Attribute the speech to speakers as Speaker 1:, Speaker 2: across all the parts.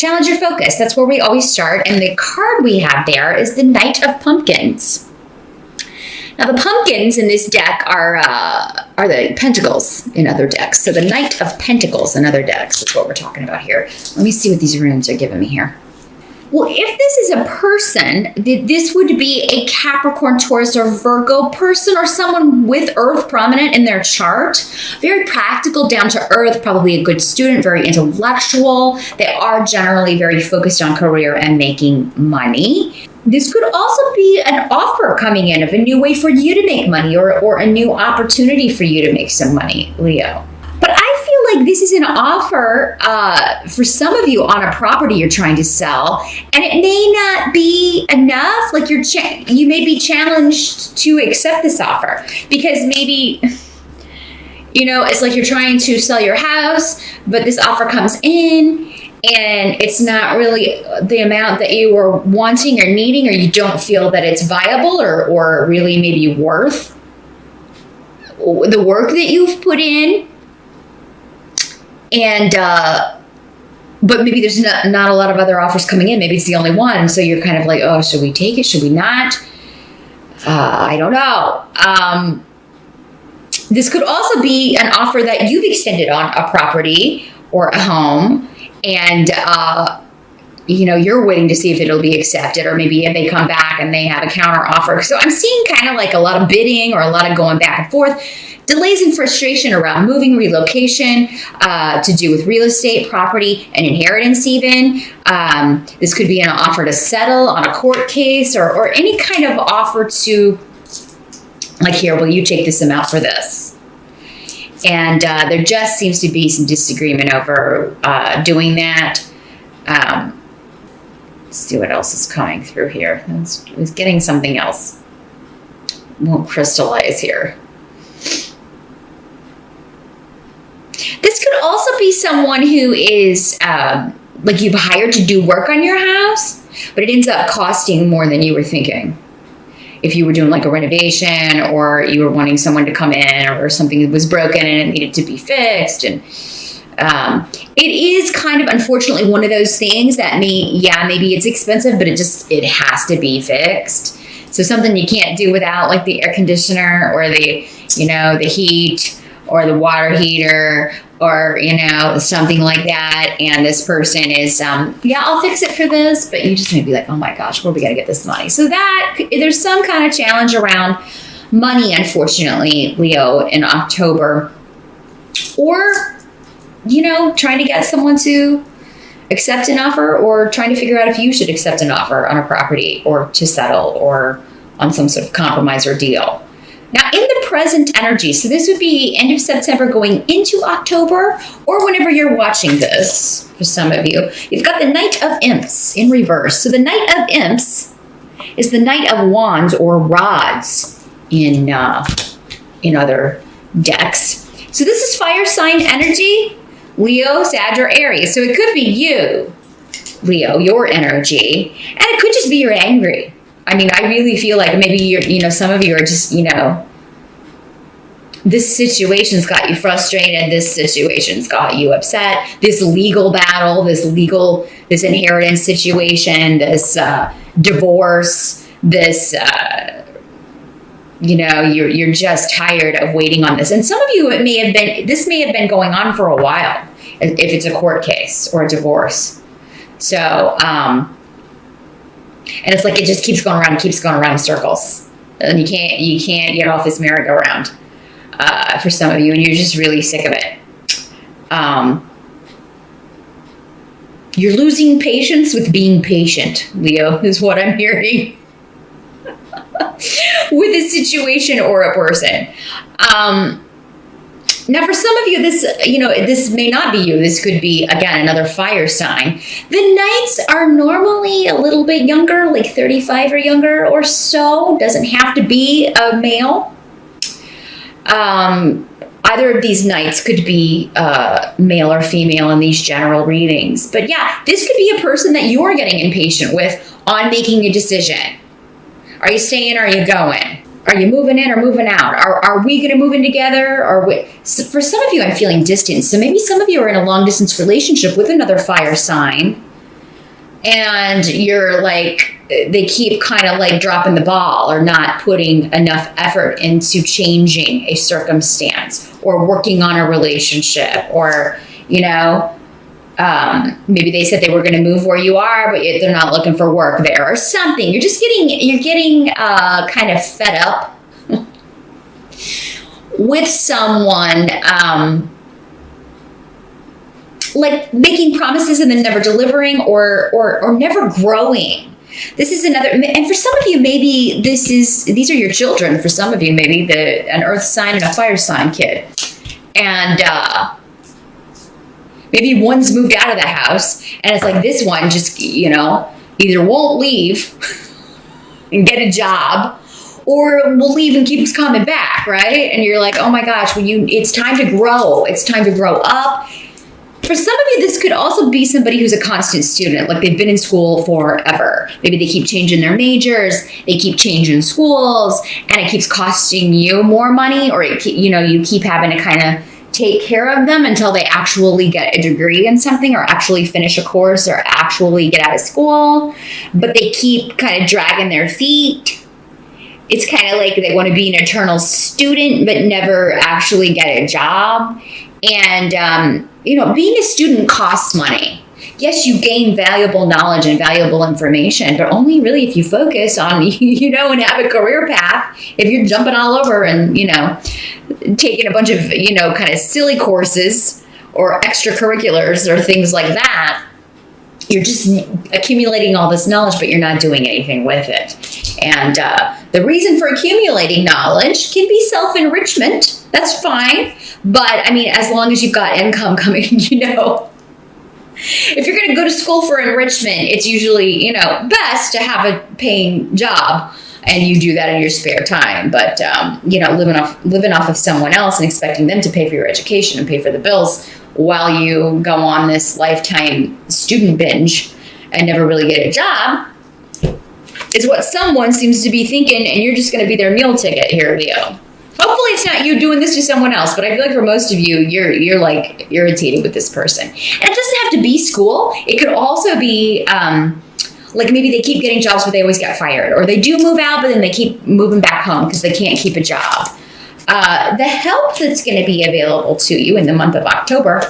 Speaker 1: challenge your focus. That's where we always start. And the card we have there is the Knight of Pumpkins. Now, the pumpkins in this deck are the pentacles in other decks. So the Knight of Pentacles in other decks is what we're talking about here. Let me see what these runes are giving me here. Well, if this is a person, this would be a Capricorn, Taurus, or Virgo person, or someone with Earth prominent in their chart. Very practical, down to earth, probably a good student, very intellectual. They are generally very focused on career and making money. This could also be an offer coming in of a new way for you to make money, or a new opportunity for you to make some money, Leo. But I feel like this is an offer for some of you on a property you're trying to sell, and it may not be enough. Like you may be challenged to accept this offer because maybe, it's like you're trying to sell your house, but this offer comes in and it's not really the amount that you were wanting or needing, or you don't feel that it's viable or really maybe worth the work that you've put in. And, but maybe there's not a lot of other offers coming in. Maybe it's the only one. So you're kind of like, oh, should we take it? Should we not? I don't know. This could also be an offer that you've extended on a property or a home, and, you're waiting to see if it'll be accepted, or maybe if they come back and they have a counter offer. So I'm seeing kind of like a lot of bidding or a lot of going back and forth. Delays and frustration around moving, relocation, to do with real estate, property, and inheritance even. This could be an offer to settle on a court case, or any kind of offer to, like, here, will you take this amount for this? And there just seems to be some disagreement over doing that. Let's see what else is coming through here. I was getting something else. Won't crystallize here. This could also be someone who is like you've hired to do work on your house, but it ends up costing more than you were thinking. If you were doing like a renovation, or you were wanting someone to come in, or something was broken and it needed to be fixed. And it is kind of, unfortunately, one of those things that maybe it's expensive, but it has to be fixed. So something you can't do without, like the air conditioner, or the heat, or the water heater, or, something like that. And this person is, I'll fix it for this, but you just may be like, oh my gosh, where are we going to get this money? So there's some kind of challenge around money, unfortunately, Leo, in October. Or, trying to get someone to accept an offer, or trying to figure out if you should accept an offer on a property, or to settle, or on some sort of compromise or deal. Now, in the present energy, so this would be end of September going into October, or whenever you're watching this, for some of you, you've got the Knight of Imps in reverse. So the Knight of Imps is the Knight of Wands, or rods, in other decks. So this is fire sign energy, Leo, Sag, or Aries. So it could be you, Leo, your energy, and it could just be you're angry. I mean, I really feel like maybe some of you are just, this situation's got you frustrated. This situation's got you upset. This legal battle, this inheritance situation, this divorce, this, you're just tired of waiting on this. And some of you, this may have been going on for a while, if it's a court case or a divorce. So, and it's like it just keeps going around in circles, and you can't get off this merry-go-round for some of you, and you're just really sick of it. You're losing patience with being patient, Leo, is what I'm hearing with a situation or a person. Now, for some of you, this may not be you. This could be, again, another fire sign. The Knights are normally a little bit younger, like 35 or younger or so. Doesn't have to be a male. Either of these Knights could be male or female in these general readings. But yeah, this could be a person that you're getting impatient with on making a decision. Are you staying or are you going? Are you moving in or moving out? Are we going to move in together? So for some of you, I'm feeling distance. So maybe some of you are in a long distance relationship with another fire sign. and you're like, they keep kind of like dropping the ball or not putting enough effort into changing a circumstance or working on a relationship, or, maybe they said they were going to move where you are, but they're not looking for work there or something. You're getting kind of fed up with someone, like making promises and then never delivering, or never growing. This is another, and for some of you, maybe these are your children. For some of you, maybe an earth sign and a fire sign kid. And, maybe one's moved out of the house, and it's like this one just, either won't leave and get a job, or will leave and keeps coming back, right? And you're like, oh my gosh, it's time to grow. It's time to grow up. For some of you, this could also be somebody who's a constant student, like they've been in school forever. Maybe they keep changing their majors, they keep changing schools, and it keeps costing you more money, or you keep having to kind of take care of them until they actually get a degree in something, or actually finish a course, or actually get out of school. But they keep kind of dragging their feet. It's kind of like they want to be an eternal student, but never actually get a job. And, being a student costs money. Yes, you gain valuable knowledge and valuable information, but only really if you focus on, and have a career path. If you're jumping all over and, taking a bunch of, kind of silly courses or extracurriculars or things like that, you're just accumulating all this knowledge, but you're not doing anything with it. And the reason for accumulating knowledge can be self-enrichment. That's fine. But, as long as you've got income coming, if you're going to go to school for enrichment, it's usually, best to have a paying job, and you do that in your spare time. But, living off of someone else and expecting them to pay for your education and pay for the bills while you go on this lifetime student binge and never really get a job is what someone seems to be thinking, and you're just going to be their meal ticket here, Leo. Hopefully it's not you doing this to someone else, but I feel like for most of you, you're like irritated with this person. And it doesn't have to be school. It could also be like maybe they keep getting jobs, but they always get fired, or they do move out, but then they keep moving back home because they can't keep a job. The help that's going to be available to you in the month of October,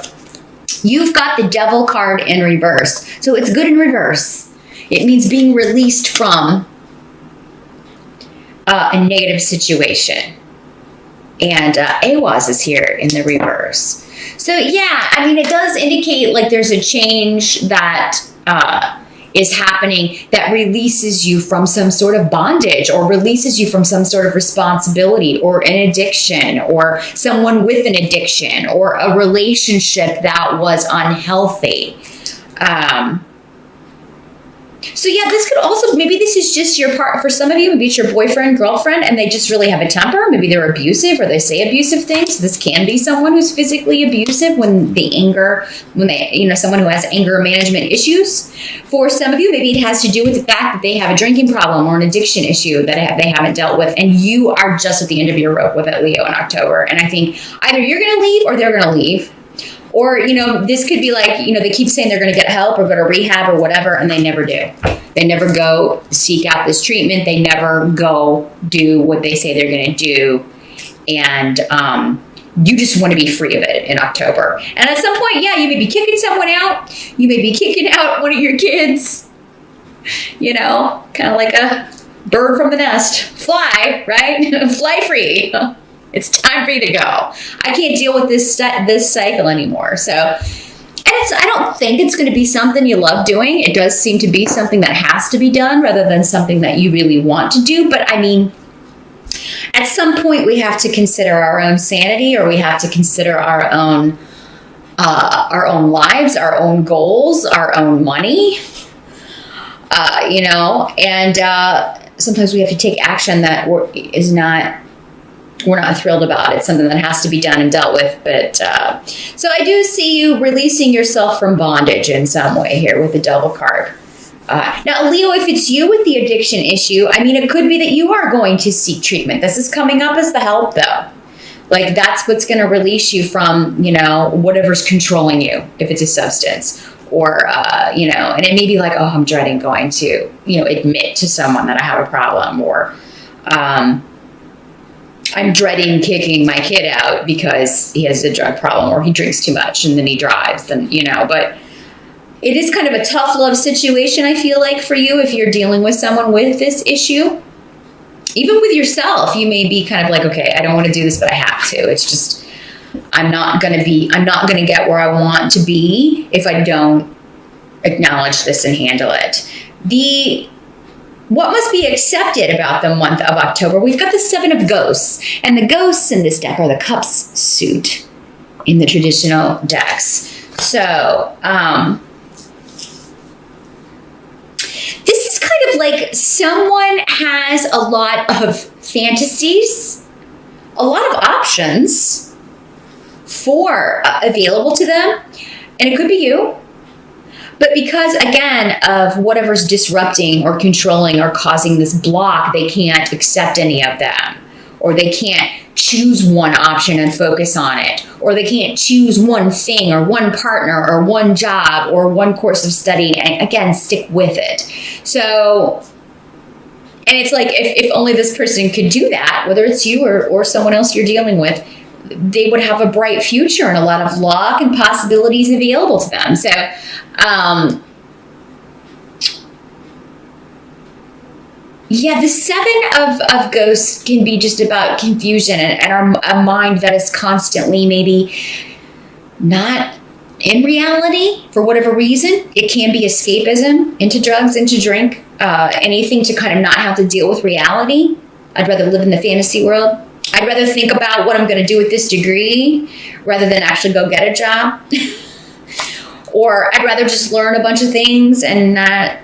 Speaker 1: you've got the Devil card in reverse. So it's good in reverse. It means being released from a negative situation. And Ahwaz is here in the reverse. So yeah, it does indicate like there's a change that is happening that releases you from some sort of bondage, or releases you from some sort of responsibility, or an addiction, or someone with an addiction, or a relationship that was unhealthy. So yeah, this could also, maybe this is just your part. For some of you, maybe it's your boyfriend, girlfriend, and they just really have a temper. Maybe they're abusive, or they say abusive things. This can be someone who's physically abusive when someone who has anger management issues. For some of you, maybe it has to do with the fact that they have a drinking problem or an addiction issue that they haven't dealt with, and you are just at the end of your rope with it, Leo, in October. And I think either you're going to leave or they're going to leave. Or, this could be like, they keep saying they're going to get help or go to rehab or whatever, and they never do. They never go seek out this treatment. They never go do what they say they're going to do. And you just want to be free of it in October. And at some point, yeah, you may be kicking someone out. You may be kicking out one of your kids. Kind of like a bird from the nest. Fly, right? Fly free. It's time for you to go. I can't deal with this cycle anymore. So, I don't think it's going to be something you love doing. It does seem to be something that has to be done rather than something that you really want to do. But at some point we have to consider our own sanity, or we have to consider our own lives, our own goals, our own money. And sometimes we have to take action that we're not thrilled about. It's something that has to be done and dealt with. But so I do see you releasing yourself from bondage in some way here with the Devil card. Now, Leo, if it's you with the addiction issue, it could be that you are going to seek treatment. This is coming up as the help, though. Like, that's what's going to release you from, whatever's controlling you, if it's a substance, or and it may be like, oh, I'm dreading going to admit to someone that I have a problem, or I'm dreading kicking my kid out because he has a drug problem, or he drinks too much and then he drives, but it is kind of a tough love situation, I feel like, for you if you're dealing with someone with this issue. Even with yourself, you may be kind of like, okay, I don't want to do this, but I have to. It's just, I'm not going to get where I want to be if I don't acknowledge this and handle it. What must be accepted about the month of October? We've got the Seven of Ghosts, and the ghosts in this deck are the Cups suit in the traditional decks. So, this is kind of like someone has a lot of fantasies, a lot of options for available to them, and it could be you. But because, again, of whatever's disrupting or controlling or causing this block, they can't accept any of them, or they can't choose one option and focus on it, or they can't choose one thing or one partner or one job or one course of study and, again, stick with it. So, and it's like, if only this person could do that, whether it's you or someone else you're dealing with, they would have a bright future and a lot of luck and possibilities available to them. So, the Seven of Ghosts can be just about confusion and a mind that is constantly maybe not in reality for whatever reason. It can be escapism into drugs, into drink, anything to kind of not have to deal with reality. I'd rather live in the fantasy world. I'd rather think about what I'm going to do with this degree rather than actually go get a job. Or I'd rather just learn a bunch of things and not,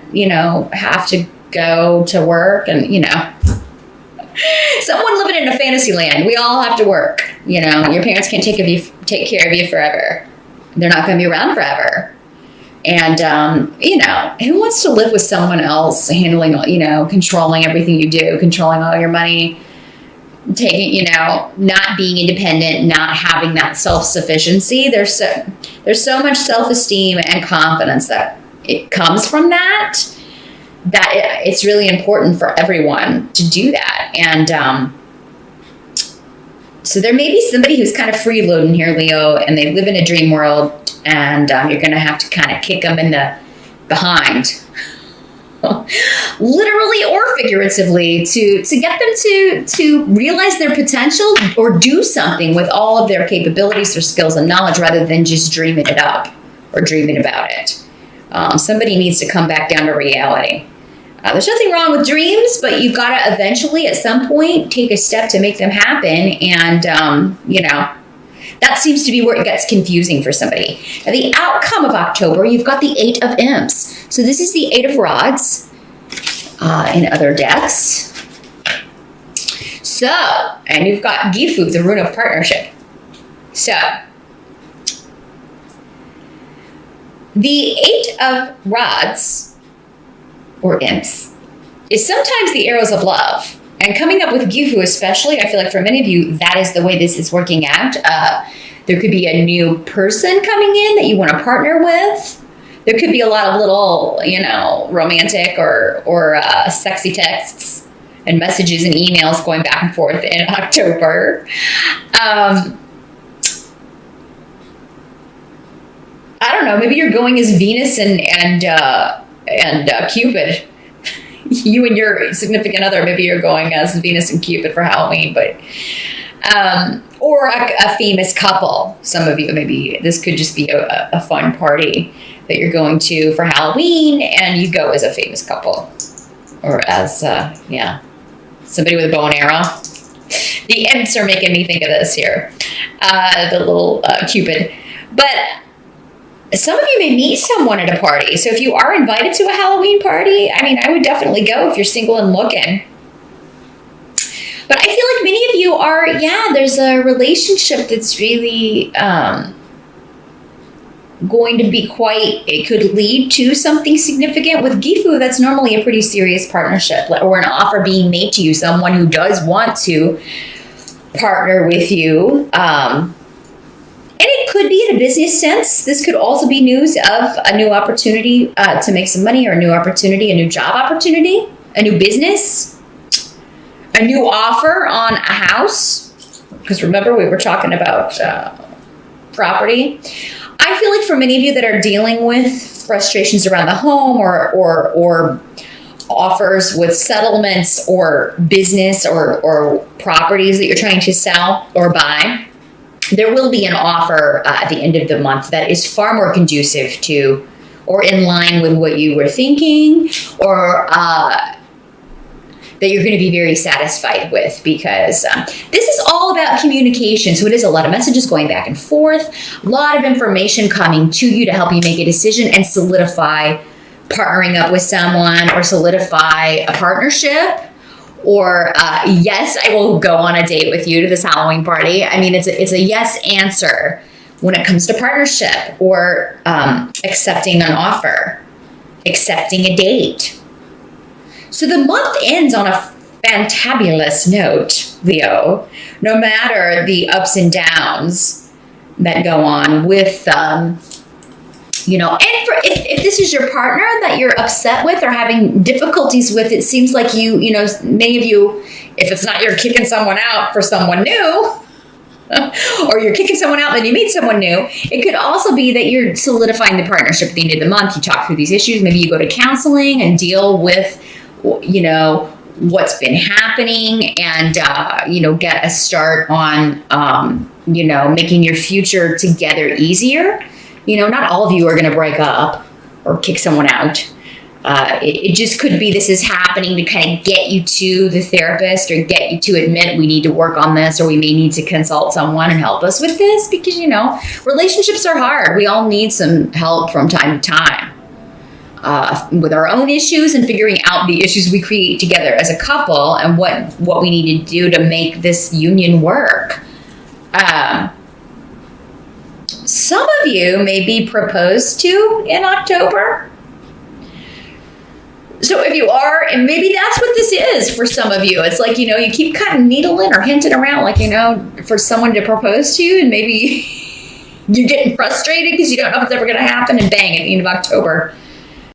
Speaker 1: have to go to work and, someone living in a fantasy land. We all have to work. Your parents can't take care of you forever. They're not going to be around forever. And, who wants to live with someone else handling, controlling everything you do, controlling all your money, taking, not being independent, not having that self-sufficiency. There's so much self-esteem and confidence that it comes from that it's really important for everyone to do that. And so there may be somebody who's kind of freeloading here, Leo, and they live in a dream world, and you're going to have to kind of kick them in the behind, literally or figuratively, to get them to realize their potential or do something with all of their capabilities, their skills and knowledge, rather than just dreaming it up or dreaming about it. Somebody needs to come back down to reality. There's nothing wrong with dreams, but you've got to eventually, at some point, take a step to make them happen. And, that seems to be where it gets confusing for somebody. Now, the outcome of October, you've got the Eight of Imps. So this is the Eight of Rods in other decks. So, and you've got Gifu, the rune of partnership. So, the Eight of Rods, or imps, is sometimes the arrows of love. And coming up with Gifu especially, I feel like for many of you, that is the way this is working out. There could be a new person coming in that you want to partner with. There could be a lot of little, romantic or sexy texts and messages and emails going back and forth in October. I don't know, maybe you're going as Venus and Cupid. You and your significant other, maybe you're going as Venus and Cupid for Halloween, but or a famous couple. Some of you, maybe this could just be a fun party that you're going to for Halloween, and you go as a famous couple, or as somebody with a bow and arrow. The imps are making me think of this here, the little Cupid, but. Some of you may meet someone at a party. So if you are invited to a Halloween party, I would definitely go if you're single and looking. But I feel like many of you are, there's a relationship that's really going to be it could lead to something significant. With Gifu, that's normally a pretty serious partnership or an offer being made to you, someone who does want to partner with you. And it could be in a business sense. This could also be news of a new opportunity to make some money, or a new opportunity, a new job opportunity, a new business, a new offer on a house. Because remember, we were talking about property. I feel like for many of you that are dealing with frustrations around the home, or offers with settlements or business or properties that you're trying to sell or buy, there will be an offer at the end of the month that is far more conducive to or in line with what you were thinking, or that you're going to be very satisfied with, because this is all about communication. So it is a lot of messages going back and forth, a lot of information coming to you to help you make a decision and solidify partnering up with someone, or solidify a partnership, or yes, I will go on a date with you to this Halloween party. I mean, it's a yes answer when it comes to partnership, or accepting an offer, accepting a date. So the month ends on a fantabulous note, Leo, no matter the ups and downs that go on with, and if this is your partner that you're upset with or having difficulties with, it seems like many of you, if it's not you're kicking someone out for someone new, or you're kicking someone out and you meet someone new, it could also be that you're solidifying the partnership at the end of the month. You talk through these issues. Maybe you go to counseling and deal with what's been happening, and get a start on making your future together easier. Not all of you are going to break up or kick someone out. It just could be this is happening to kind of get you to the therapist, or get you to admit we need to work on this, or we may need to consult someone and help us with this, because relationships are hard. We all need some help from time to time. With our own issues, and figuring out the issues we create together as a couple, and what we need to do to make this union work. Some of you may be proposed to in October. So if you are, and maybe that's what this is for some of you. It's like, you keep kind of needling or hinting around, like, for someone to propose to you, and maybe you're getting frustrated because you don't know if it's ever going to happen, and bang, at the end of October,